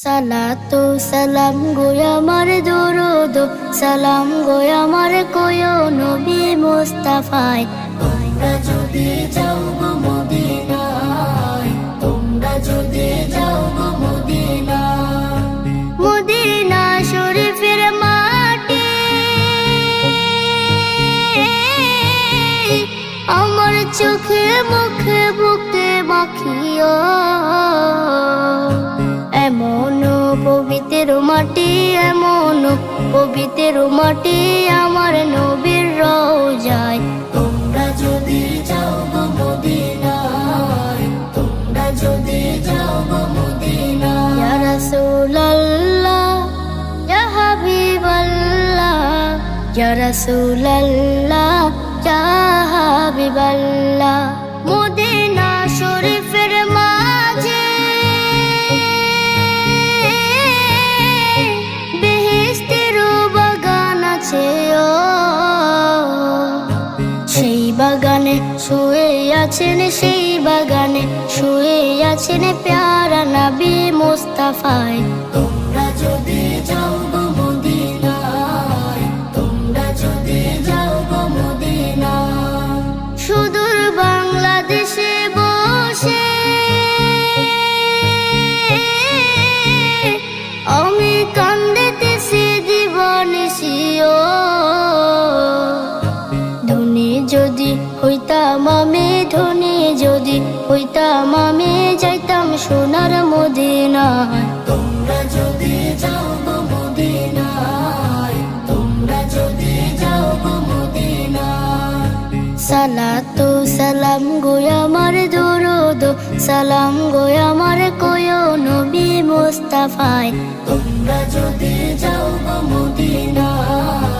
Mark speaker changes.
Speaker 1: সালাতু সালাম গো আমার দরুদ সালাম গো আমার কোয় নবী মুস্তাফায়। তোমরা যদি যাও গো মদিনায়, তোমরা যদি যাও গো মদিনায়, মদিনা শরীফের মাটি আমার চোখে মুখে বুকে মাখিও। এমন পবিত্র মাটি, এমন পবিত্র মাটি আমার নবীর রওজায়। তোমরা যদি যাও গো মদিনায়, তোমরা যদি যাও গো মদিনায়। ইয়া রাসূলুল্লাহ ইয়া হাবিবাল্লাহ, ইয়া রাসূলুল্লাহ ইয়া হাবিবাল্লাহ। মদিনা শরীফের মাঝে সেই বাগানে শুয়ে আছেন, সেই বাগানে শুয়ে আছেন প্যারা নবী মুস্তাফায়। তোমরা যদি যাও গো মদিনায়, তোমরা যদি যাও গো মদিনায়। সুদূর বাংলাদেশে বসে আমি কান্দিতেছি দিবানিশিও। ধনী যদি হইতাম আমি, ধনী যদি হইতাম আমি, যাইতাম সোনার মদিনায়। তোমরা যদি যাও গো মদিনায়, তোমরা যদি যাও গো মদিনায়। সালাতু সালাম গো আমার দরুদ সালাম গো আমার কোয় নবী মুস্তাফায়। তোমরা যদি যাও গো মদিনায়।